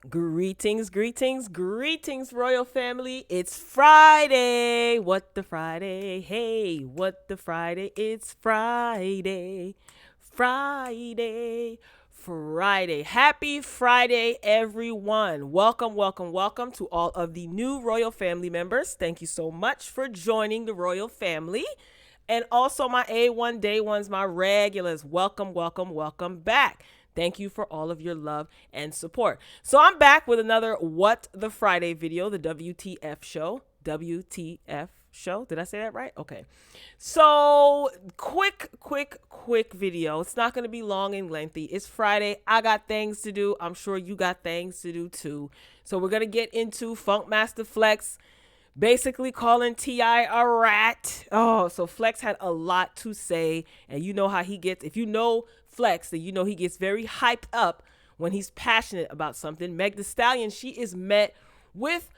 Greetings, greetings, greetings, royal family. It's Friday. What the Friday? Hey, what the Friday? It's Friday. Friday. Friday. Happy Friday, everyone. Welcome, welcome, welcome to all of the new royal family members. Thank you so much for joining the royal family. And also my A1 day ones, my regulars. Welcome, welcome, welcome back. Thank you for all of your love and support. So I'm back with another What the Friday video, the WTF show. WTF show. Did I say that right? Okay. So quick video. It's not going to be long and lengthy. It's Friday. I got things to do. I'm sure you got things to do too. So we're going to get into Funkmaster Flex basically calling T.I. a rat. Oh, so Flex had a lot to say, and you know how he gets. If you know Flex, then you know he gets very hyped up when he's passionate about something. Meg the Stallion, she is met with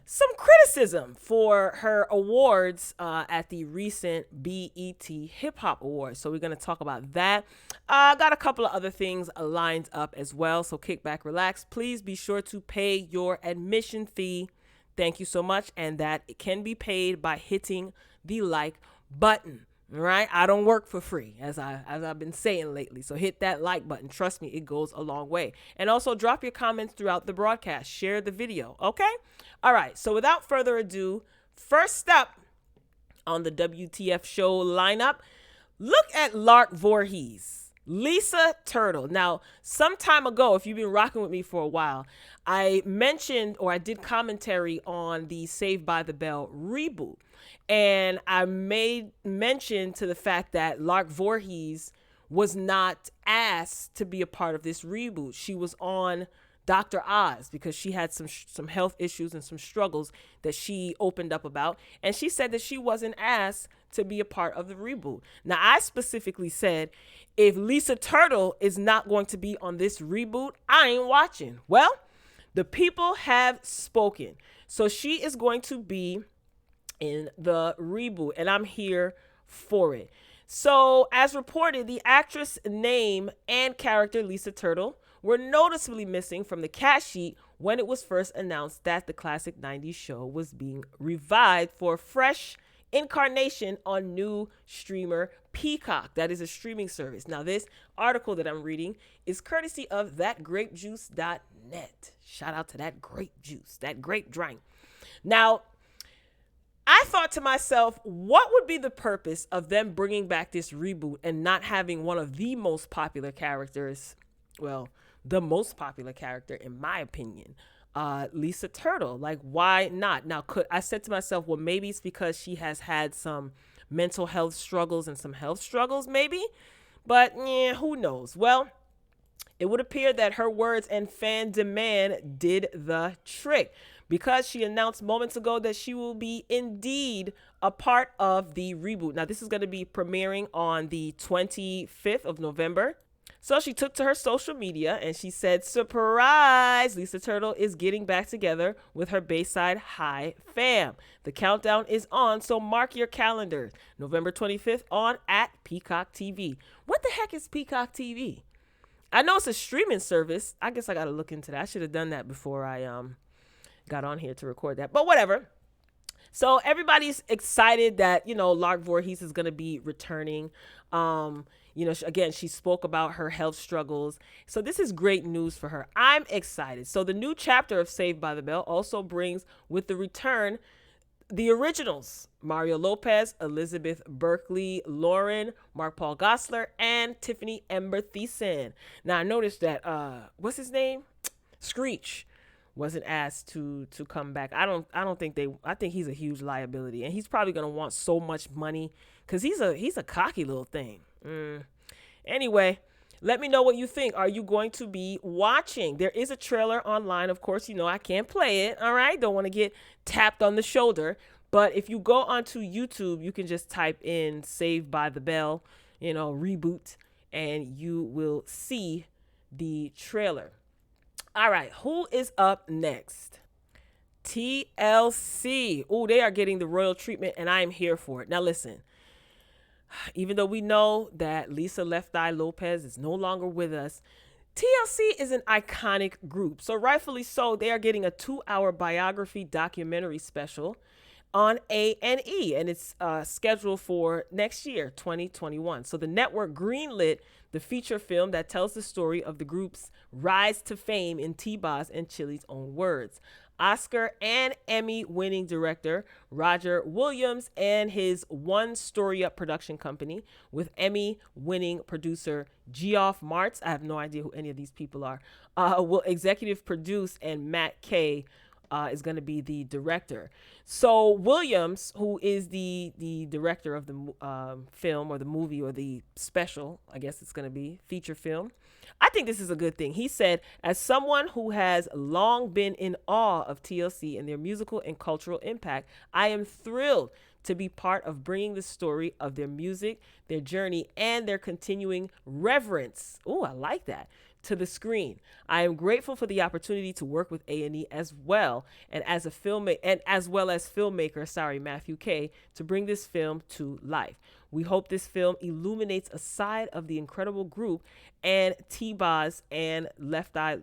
some criticism for her awards at the recent BET Hip Hop Awards. So we're going to talk about that. Got a couple of other things lined up as well. So kick back, relax. Please be sure to pay your admission fee. Thank you so much. And that it can be paid by hitting the like button. All right. I don't work for free, as I've been saying lately. So hit that like button. Trust me, it goes a long way. And also drop your comments throughout the broadcast. Share the video. Okay. All right. So without further ado, first up on the WTF show lineup, look at Lark Voorhees. Lisa Turtle. Now, some time ago, if you've been rocking with me for a while, I mentioned or I did commentary on the Saved by the Bell reboot. And I made mention to the fact that Lark Voorhees was not asked to be a part of this reboot. She was on Dr. Oz because she had some health issues and some struggles that she opened up about. And she said that she wasn't asked to be a part of the reboot. Now, I specifically said, if Lisa Turtle is not going to be on this reboot, I ain't watching. Well, the people have spoken. So she is going to be in the reboot, and I'm here for it. So, as reported, the actress name and character Lisa Turtle were noticeably missing from the cast sheet when it was first announced that the classic 90s show was being revived for a fresh incarnation on new streamer Peacock. That is a streaming service. Now, this article that I'm reading is courtesy of thatgrapejuice.net. Shout out to that grape juice, that grape drink. Now, I thought to myself, what would be the purpose of them bringing back this reboot and not having one of the most popular characters, well, the most popular character in my opinion, Lisa Turtle? Like, why not? Now, I said to myself, well, maybe it's because she has had some mental health struggles and some health struggles, maybe, but yeah, who knows? Well, it would appear that her words and fan demand did the trick, because she announced moments ago that she will be indeed a part of the reboot. Now, this is going to be premiering on the 25th of November. So she took to her social media and she said, surprise, Lisa Turtle is getting back together with her Bayside High fam. The countdown is on, so mark your calendars. November 25th on at Peacock TV. What the heck is Peacock TV? I know it's a streaming service. I guess I got to look into that. I should have done that before I got on here to record that, but whatever. So everybody's excited that, Lark Voorhees is going to be returning. Again, she spoke about her health struggles. So this is great news for her. I'm excited. So the new chapter of Saved by the Bell also brings with the return the originals: Mario Lopez, Elizabeth Berkley Lauren, Mark Paul Gosselaar, and Tiffany Amber Thiessen. Now I noticed that what's his name? Screech wasn't asked to come back. I think he's a huge liability, and he's probably gonna want so much money because he's a cocky little thing. Anyway, let me know what you think. Are you going to be watching? There is a trailer online. Of course, I can't play it. All right, don't want to get tapped on the shoulder. But if you go onto YouTube, you can just type in Saved by the Bell, reboot, and you will see the trailer. All right, who is up next? TLC. Oh, they are getting the royal treatment, and I am here for it. Now, listen. Even though we know that Lisa Left Eye Lopez is no longer with us, TLC is an iconic group, so rightfully so, they are getting a 2-hour biography documentary special on A&E, and it's scheduled for next year, 2021. So the network greenlit the feature film that tells the story of the group's rise to fame in T-Boz and Chili's own words. Oscar and Emmy winning director Roger Williams and his One Story Up production company with Emmy winning producer Geoff Martz, I have no idea who any of these people are, will executive produce, and Matt Kay is going to be the director. So Williams, who is the director of the film or the movie or the special, I guess it's going to be feature film, I think this is a good thing. He said, as someone who has long been in awe of TLC and their musical and cultural impact, I am thrilled to be part of bringing the story of their music, their journey, and their continuing reverence. Oh, I like that. To the screen. I am grateful for the opportunity to work with A&E as well, and as a filmmaker, and as well as filmmaker, Matthew K, to bring this film to life. We hope this film illuminates a side of the incredible group and T-Boz, Left Eye,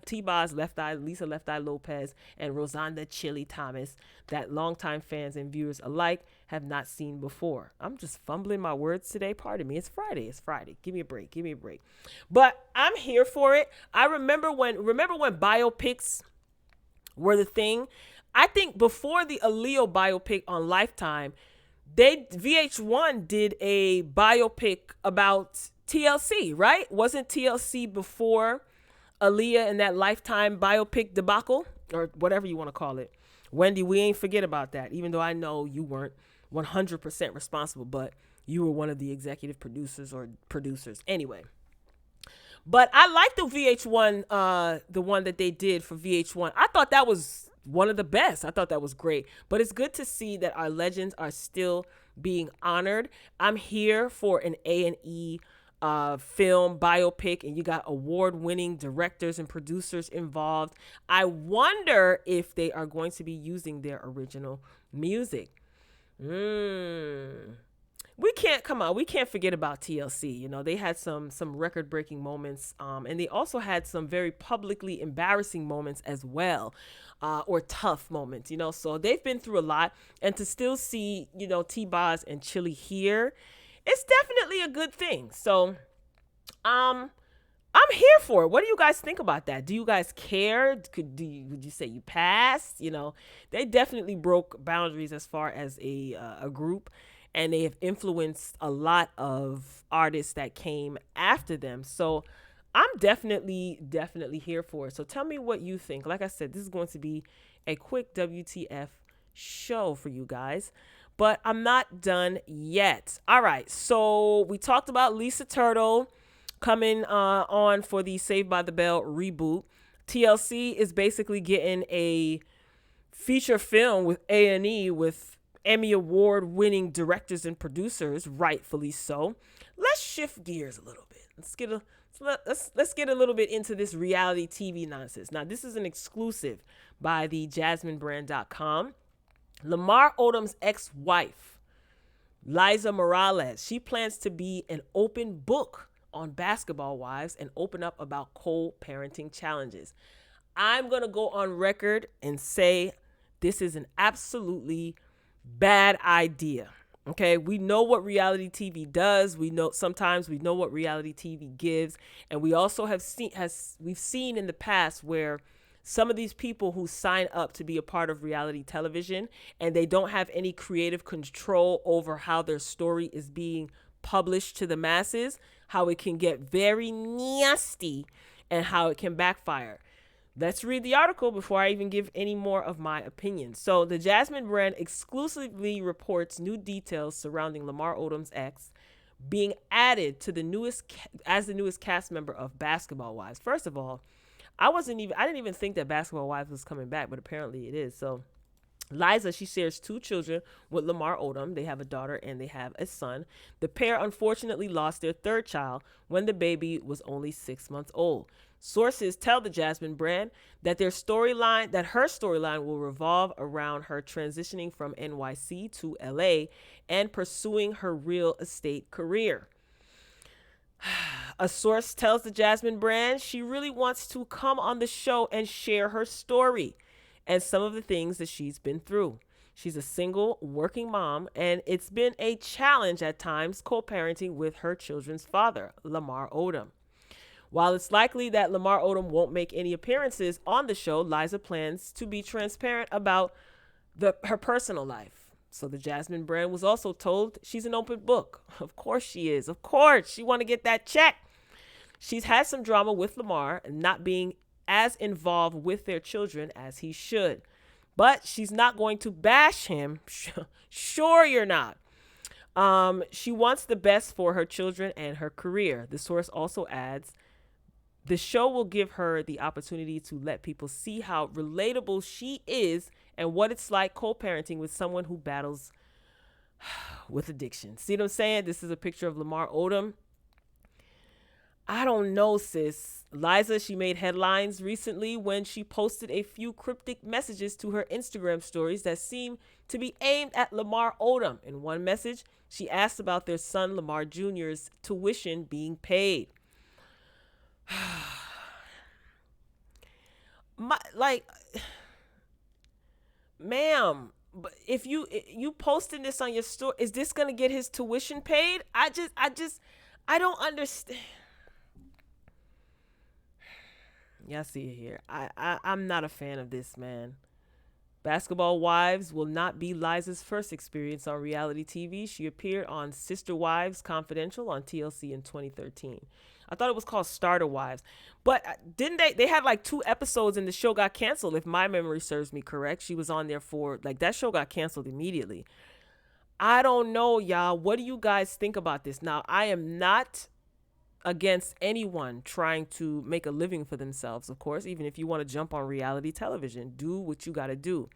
Lisa Left Eye Lopez, and Rosanda Chili Thomas that longtime fans and viewers alike have not seen before. I'm just fumbling my words today. Pardon me. It's Friday. Give me a break. But I'm here for it. I remember when biopics were the thing. I think before the Aaliyah biopic on Lifetime, VH1 did a biopic about TLC, right? Wasn't TLC before Aaliyah and that Lifetime biopic debacle, or whatever you want to call it? Wendy, we ain't forget about that, even though I know you weren't 100% responsible, but you were one of the executive producers or producers. Anyway, but I like the VH1, the one that they did for VH1. I thought that was one of the best. I thought that was great. But it's good to see that our legends are still being honored. I'm here for an A&E film biopic, and you got award-winning directors and producers involved. I wonder if they are going to be using their original music. We can't forget about TLC. You know, they had some record-breaking moments, and they also had some very publicly embarrassing moments as well, or tough moments. You know, so they've been through a lot, and to still see, you know, T-Boz and Chili here, it's definitely a good thing. So, I'm here for it. What do you guys think about that? Do you guys care? Would you say you passed? You know, they definitely broke boundaries as far as a group, and they have influenced a lot of artists that came after them. So I'm definitely here for it. So tell me what you think. Like I said, this is going to be a quick WTF show for you guys, but I'm not done yet. All right. So we talked about Lisa Turtle coming on for the Saved by the Bell reboot. TLC is basically getting a feature film with A&E with Emmy Award winning directors and producers, rightfully so. Let's shift gears a little bit. Let's get a little bit into this reality TV nonsense. Now, this is an exclusive by the JasmineBrand.com. Lamar Odom's ex-wife, Liza Morales, she plans to be an open book on Basketball Wives and open up about co-parenting challenges. I'm going to go on record and say this is an absolutely bad idea. Okay, we know what reality TV does. Sometimes we know what reality TV gives, and we also we've seen in the past where some of these people who sign up to be a part of reality television and they don't have any creative control over how their story is being published to the masses, how it can get very nasty and how it can backfire. Let's read the article before I even give any more of my opinion. So the Jasmine Brand exclusively reports new details surrounding Lamar Odom's ex being added to the newest cast member of Basketball Wives. First of all, I didn't even think that Basketball Wives was coming back, but apparently it is. So Liza, she shares 2 children with Lamar Odom. They have a daughter and they have a son. The pair unfortunately lost their 3rd child when the baby was only 6 months old. Sources tell the Jasmine Brand that her storyline will revolve around her transitioning from NYC to LA and pursuing her real estate career. A source tells the Jasmine brand she really wants to come on the show and share her story and some of the things that she's been through. She's a single working mom, and it's been a challenge at times co-parenting with her children's father, Lamar Odom. While it's likely that Lamar Odom won't make any appearances on the show, Liza plans to be transparent about her personal life. So the Jasmine brand was also told she's an open book. Of course she is. Of course. She want to get that check. She's had some drama with Lamar not being as involved with their children as he should. But she's not going to bash him. Sure you're not. She wants the best for her children and her career. The source also adds, the show will give her the opportunity to let people see how relatable she is and what it's like co-parenting with someone who battles with addiction. See what I'm saying? This is a picture of Lamar Odom. I don't know, sis. Liza, she made headlines recently when she posted a few cryptic messages to her Instagram stories that seem to be aimed at Lamar Odom. In one message, she asked about their son Lamar Jr.'s tuition being paid. Ma'am, but if you posting this on your story, is this gonna get his tuition paid? I don't understand. Y'all see it here. I'm not a fan of this, man. Basketball Wives will not be Liza's first experience on reality TV. She appeared on Sister Wives Confidential on TLC in 2013. I thought it was called Starter Wives. But didn't they had like 2 episodes and the show got canceled, if my memory serves me correct. She was on there for, like, that show got canceled immediately. I don't know, y'all. What do you guys think about this? Now, I am not against anyone trying to make a living for themselves, of course. Even if you want to jump on reality television, do what you got to do.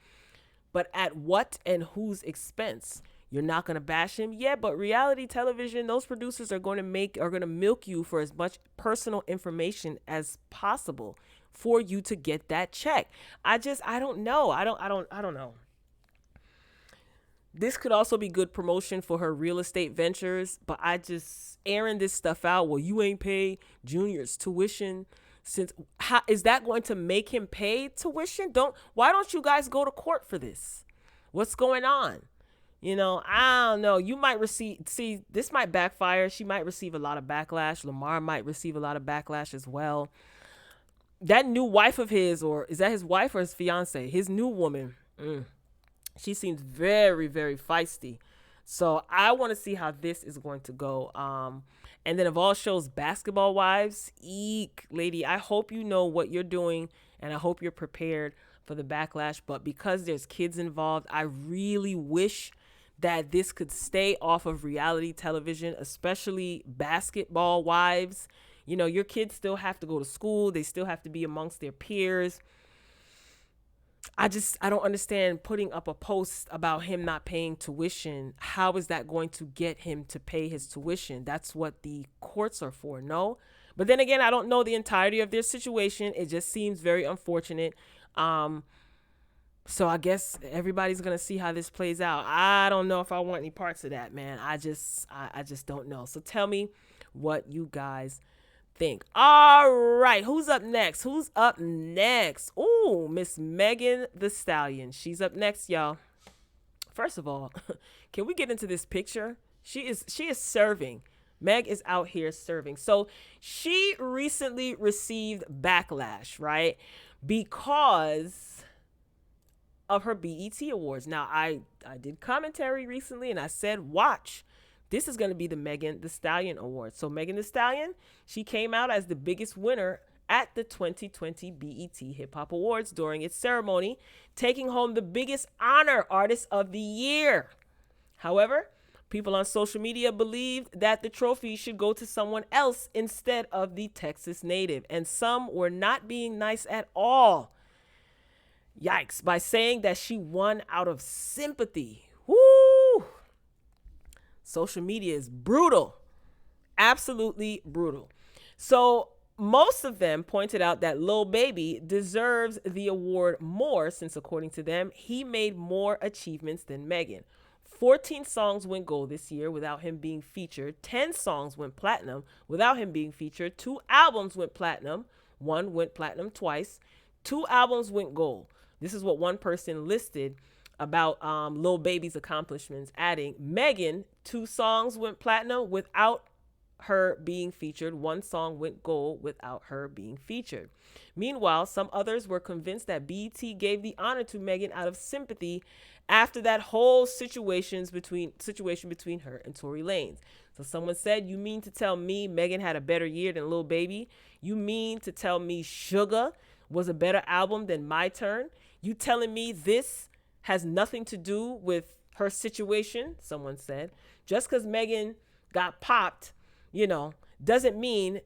But at what and whose expense? You're not going to bash him? Yeah, but reality television, those producers are going to milk you for as much personal information as possible for you to get that check. I don't know. I don't know. This could also be good promotion for her real estate ventures, but airing this stuff out. Well, you ain't paid Junior's tuition since. How is that going to make him pay tuition? Why don't you guys go to court for this? What's going on? You know, I don't know. You might this might backfire. She might receive a lot of backlash. Lamar might receive a lot of backlash as well. That new wife of his, or is that his wife or his fiance? His new woman. She seems very, very feisty. So I want to see how this is going to go. And then of all shows, Basketball Wives, eek, lady, I hope you know what you're doing and I hope you're prepared for the backlash. But because there's kids involved, I really wish that this could stay off of reality television, especially Basketball Wives. You know, your kids still have to go to school. They still have to be amongst their peers. I don't understand putting up a post about him not paying tuition. How is that going to get him to pay his tuition? That's what the courts are for, no? But then again, I don't know the entirety of their situation. It just seems very unfortunate. So I guess everybody's going to see how this plays out. I don't know if I want any parts of that, man. I just don't know. So tell me what you guys think. All right, who's up next? Ooh, Miss Megan Thee Stallion. She's up next, y'all. First of all, can we get into this picture? She is serving. Meg is out here serving. So she recently received backlash, right? Because of her BET Awards. Now, I did commentary recently and I said, watch. This is going to be the Megan Thee Stallion Award. So Megan Thee Stallion, she came out as the biggest winner at the 2020 BET Hip Hop Awards during its ceremony, taking home the biggest honor, Artist of the Year. However, people on social media believed that the trophy should go to someone else instead of the Texas native, and some were not being nice at all. Yikes, by saying that she won out of sympathy. Woo! Social media is brutal. Absolutely brutal. So most of them pointed out that Lil Baby deserves the award more since, according to them, he made more achievements than Megan. 14 songs went gold this year without him being featured. 10 songs went platinum without him being featured. 2 albums went platinum. 1 went platinum twice. 2 albums went gold. This is what one person listed about Lil Baby's accomplishments, adding Megan, 2 songs went platinum without her being featured. 1 song went gold without her being featured. Meanwhile, some others were convinced that BET gave the honor to Megan out of sympathy after that whole situation between her and Tory Lanez. So someone said, "You mean to tell me Megan had a better year than Lil Baby? You mean to tell me Sugar was a better album than My Turn? You telling me this has nothing to do with her situation?" Someone said. Just because Megan got popped, doesn't mean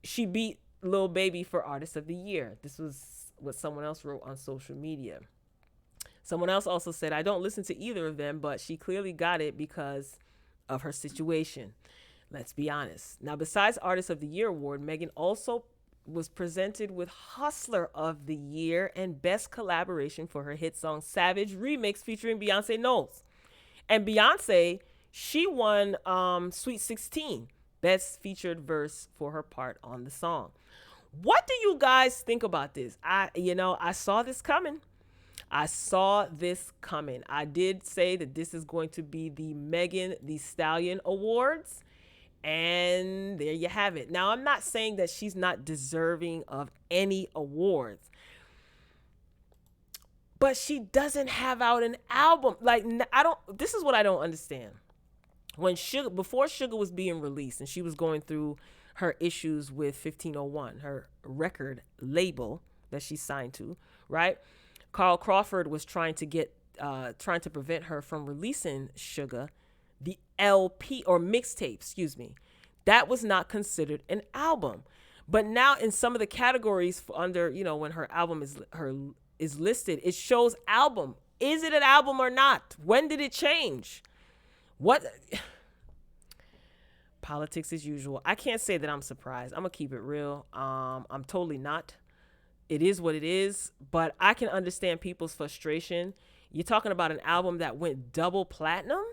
she beat Lil Baby for Artist of the Year. This was what someone else wrote on social media. Someone else also said, "I don't listen to either of them, but she clearly got it because of her situation." Let's be honest. Now, besides Artist of the Year award, Megan also was presented with Hustler of the Year and Best Collaboration for her hit song Savage remix featuring Beyonce Knowles. And Beyonce, she won Sweet 16, Best Featured Verse for her part on the song. What do you guys think about this? I saw this coming. I did say that this is going to be the Megan Thee Stallion Awards. And there you have it. Now, I'm not saying that she's not deserving of any awards, but she doesn't have out an album. This is what I don't understand. Before Sugar was being released and she was going through her issues with 1501, her record label that she signed to, right? Carl Crawford was trying to prevent her from releasing Sugar, the LP or mixtape, excuse me. That was not considered an album. But now in some of the categories under, when her album is listed, it shows album. Is it an album or not? When did it change? What? Politics as usual. I can't say that I'm surprised. I'm going to keep it real. I'm totally not. It is what it is, but I can understand people's frustration. You're talking about an album that went double platinum.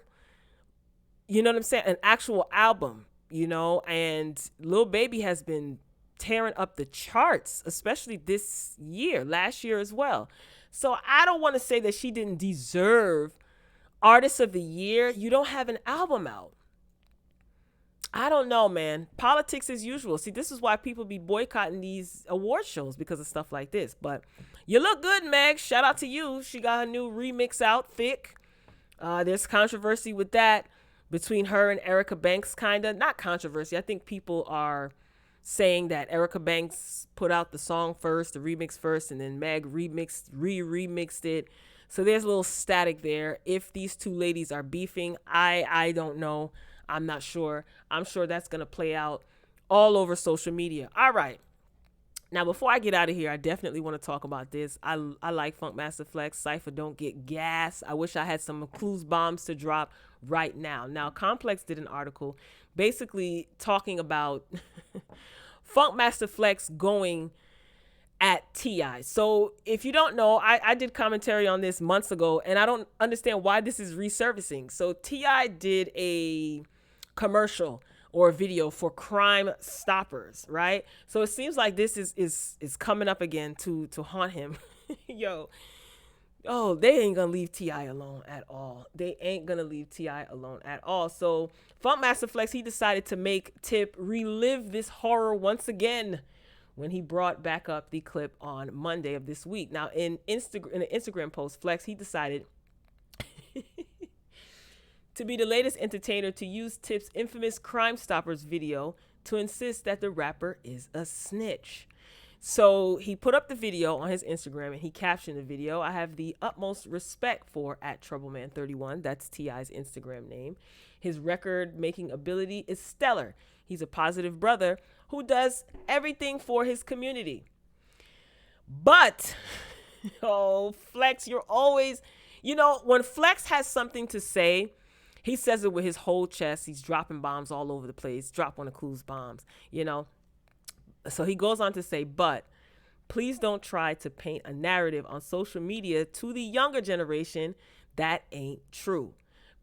You know what I'm saying? An actual album, and Lil Baby has been tearing up the charts, especially this year, last year as well. So I don't want to say that she didn't deserve Artist of the Year. You don't have an album out. I don't know, man. Politics as usual. See, this is why people be boycotting these award shows, because of stuff like this. But you look good, Meg. Shout out to you. She got her new remix out, Thick. There's controversy with that between her and Erica Banks, kind of. Not controversy. I think people are saying that Erica Banks put out the song first, the remix first, and then Meg remixed it. So there's a little static there. If these two ladies are beefing, I don't know. I'm not sure. I'm sure that's going to play out all over social media. All right. Now, before I get out of here, I definitely want to talk about this. I like Funkmaster Flex. Cypher, don't get gas. I wish I had some clues bombs to drop right now. Now, Complex did an article basically talking about Funkmaster Flex going at T.I. So if you don't know, I did commentary on this months ago, and I don't understand why this is resurfacing. So T.I. did a commercial or a video for Crime Stoppers, right? So it seems like this is coming up again to haunt him. They ain't gonna leave T.I. alone at all. They ain't gonna leave T.I. alone at all. So Funkmaster Flex, he decided to make Tip relive this horror once again when he brought back up the clip on Monday of this week. Now, in an Instagram post, Flex, he decided to be the latest entertainer to use Tip's infamous Crime Stoppers video to insist that the rapper is a snitch. So he put up the video on his Instagram and he captioned the video, "I have the utmost respect for @TroubleMan31. That's T.I.'s Instagram name. His record-making ability is stellar. He's a positive brother who does everything for his community." But, Flex, you're always, when Flex has something to say, he says it with his whole chest. He's dropping bombs all over the place. Drop one of Clues bombs, So he goes on to say, "But please don't try to paint a narrative on social media to the younger generation that ain't true.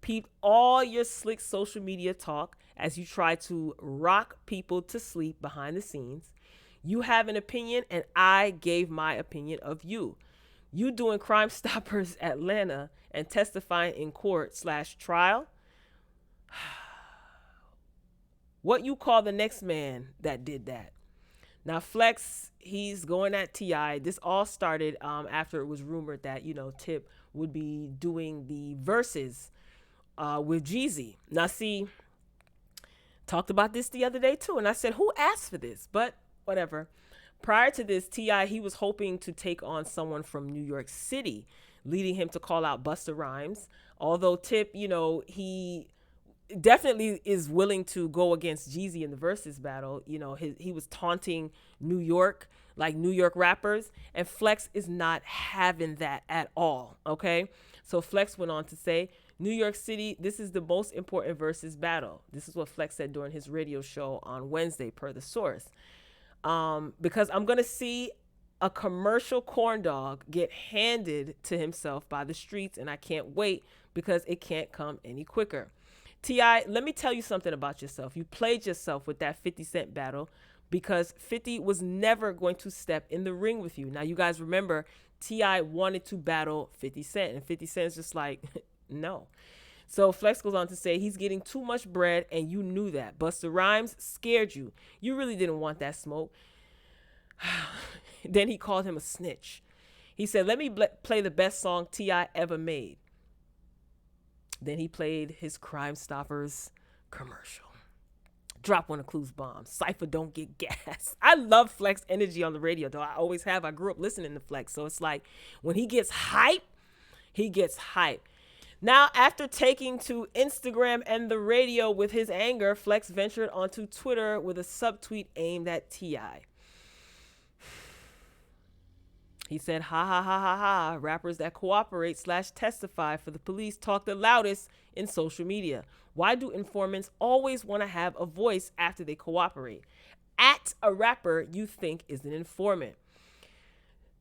Peeped all your slick social media talk as you try to rock people to sleep behind the scenes. You have an opinion, and I gave my opinion of you. You doing Crime Stoppers Atlanta and testifying in court / trial. What you call the next man that did that? Now Flex, he's going at T.I. This all started after it was rumored that Tip would be doing the verses with Jeezy. Now see, talked about this the other day too, and I said, who asked for this? But whatever. Prior to this, T.I., he was hoping to take on someone from New York City, leading him to call out Busta Rhymes. Although Tip, he definitely is willing to go against Jeezy in the versus battle. He was taunting New York, like New York rappers, and Flex is not having that at all, okay? So Flex went on to say, New York City, this is the most important versus battle. This is what Flex said during his radio show on Wednesday, per the source. Because I'm going to see a commercial corn dog get handed to himself by the streets, and I can't wait because it can't come any quicker. T.I., let me tell you something about yourself. You played yourself with that 50 Cent battle because 50 was never going to step in the ring with you. Now, you guys remember T.I. wanted to battle 50 Cent, and 50 Cent's just like, no. So Flex goes on to say he's getting too much bread, and you knew that. Busta Rhymes scared you. You really didn't want that smoke. Then he called him a snitch. He said, let me play the best song T.I. ever made. Then he played his Crime Stoppers commercial. Drop one of Clues bombs. Cypher don't get gas. I love Flex energy on the radio, though. I always have. I grew up listening to Flex. So it's like when he gets hype, he gets hype. Now, after taking to Instagram and the radio with his anger, Flex ventured onto Twitter with a subtweet aimed at T.I. He said, ha ha ha ha ha, rappers that cooperate / testify for the police talk the loudest in social media. Why do informants always want to have a voice after they cooperate? At a rapper you think is an informant.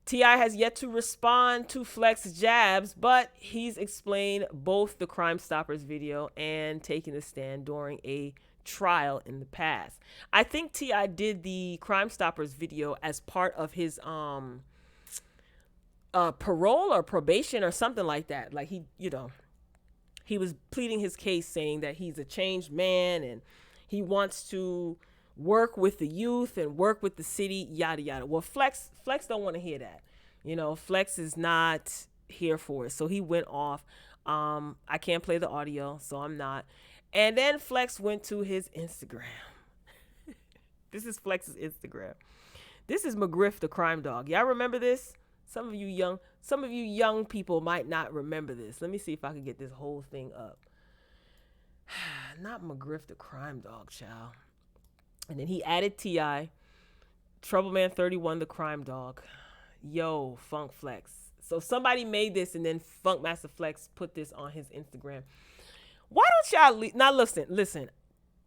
T.I. has yet to respond to Flex jabs, but he's explained both the Crime Stoppers video and taking a stand during a trial in the past. I think T.I. did the Crime Stoppers video as part of his parole or probation or something like that. Like he was pleading his case saying that he's a changed man and he wants to work with the youth and work with the city, yada yada. Well, Flex don't want to hear that. Flex is not here for it. So he went off. I can't play the audio, so I'm not. And then Flex went to his Instagram. This is Flex's Instagram. This is McGriff the crime dog. Y'all remember this? Some of you young people might not remember this. Let me see if I can get this whole thing up. Not McGriff the crime dog, child. And then he added T.I., Troubleman 31 the crime dog. Yo, Funk Flex. So somebody made this, and then Funkmaster Flex put this on his Instagram. Why don't y'all now listen.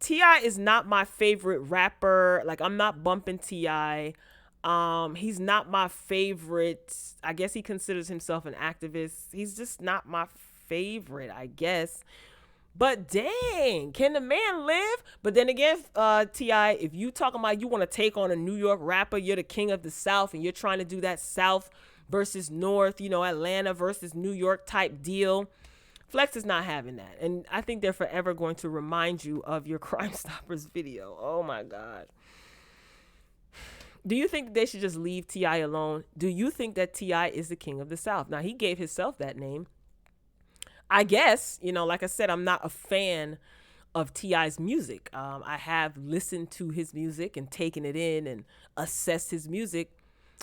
T.I. is not my favorite rapper. Like, I'm not bumping T.I. He's not my favorite. I guess he considers himself an activist. He's just not my favorite, I guess. But dang, can the man live? But then again, T.I., if you talking about you want to take on a New York rapper, you're the king of the South, and you're trying to do that South versus North, Atlanta versus New York type deal, Flex is not having that. And I think they're forever going to remind you of your Crime Stoppers video. Oh, my God. Do you think they should just leave T.I. alone? Do you think that T.I. is the king of the South? Now, he gave himself that name. I guess, like I said, I'm not a fan of T.I.'s music. I have listened to his music and taken it in and assessed his music.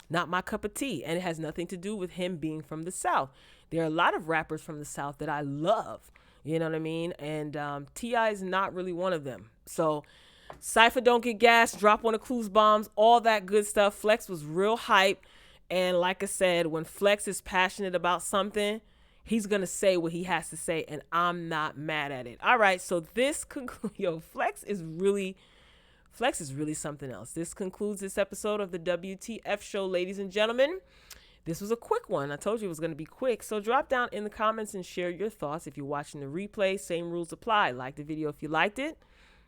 Not my cup of tea. And it has nothing to do with him being from the South. There are a lot of rappers from the South that I love. You know what I mean? And T.I. is not really one of them. So Cypher don't get gas, drop one of Clues bombs, all that good stuff. Flex was real hype. And like I said, when Flex is passionate about something, he's going to say what he has to say, and I'm not mad at it. All right, so this concludes. Flex is really something else. This concludes this episode of the WTF show, ladies and gentlemen. This was a quick one. I told you it was going to be quick. So drop down in the comments and share your thoughts. If you're watching the replay, same rules apply. Like the video if you liked it.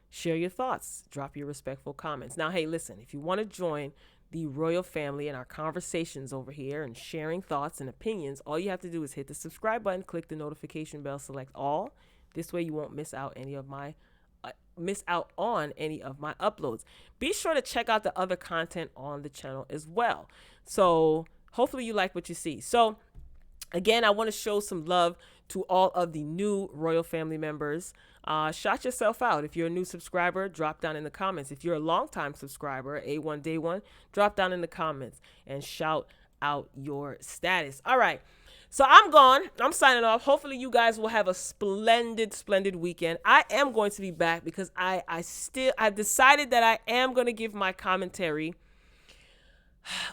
Share your thoughts. Drop your respectful comments. Now, hey, listen, if you want to join the royal family and our conversations over here and sharing thoughts and opinions, all you have to do is hit the subscribe button, click the notification bell, select all. This way you won't miss out on any of my uploads. Be sure to check out the other content on the channel as well. So hopefully you like what you see. So again, I want to show some love to all of the new royal family members. Shout yourself out. If you're a new subscriber, drop down in the comments. If you're a longtime subscriber, A1 Day 1, drop down in the comments and shout out your status. All right. So I'm gone. I'm signing off. Hopefully you guys will have a splendid, splendid weekend. I am going to be back because I've decided that I am going to give my commentary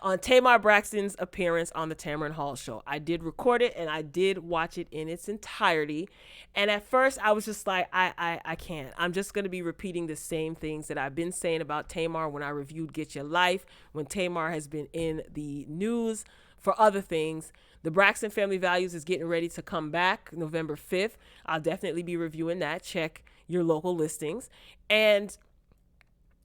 on Tamar Braxton's appearance on the Tamron Hall show. I did record it and I did watch it in its entirety. And at first I was just like, I can't. I'm just going to be repeating the same things that I've been saying about Tamar when I reviewed Get Your Life, when Tamar has been in the news for other things. The Braxton Family Values is getting ready to come back November 5th. I'll definitely be reviewing that. Check your local listings. And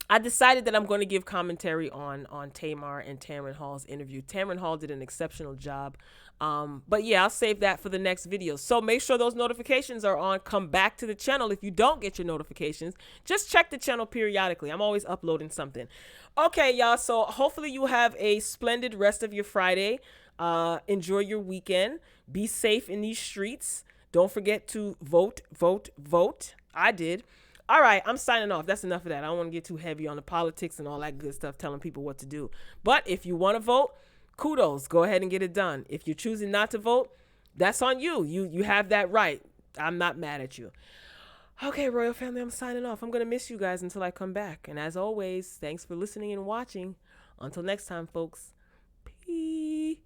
I decided that I'm going to give commentary on Tamar and Tamron Hall's interview. Tamron Hall did an exceptional job. But yeah, I'll save that for the next video. So make sure those notifications are on. Come back to the channel. If you don't get your notifications, just check the channel periodically. I'm always uploading something. Okay, y'all. So hopefully you have a splendid rest of your Friday. Enjoy your weekend. Be safe in these streets. Don't forget to vote, vote, vote. I did. All right, I'm signing off. That's enough of that. I don't want to get too heavy on the politics and all that good stuff, telling people what to do. But if you want to vote, kudos. Go ahead and get it done. If you're choosing not to vote, that's on you. You have that right. I'm not mad at you. Okay, royal family, I'm signing off. I'm going to miss you guys until I come back. And as always, thanks for listening and watching. Until next time, folks. Peace.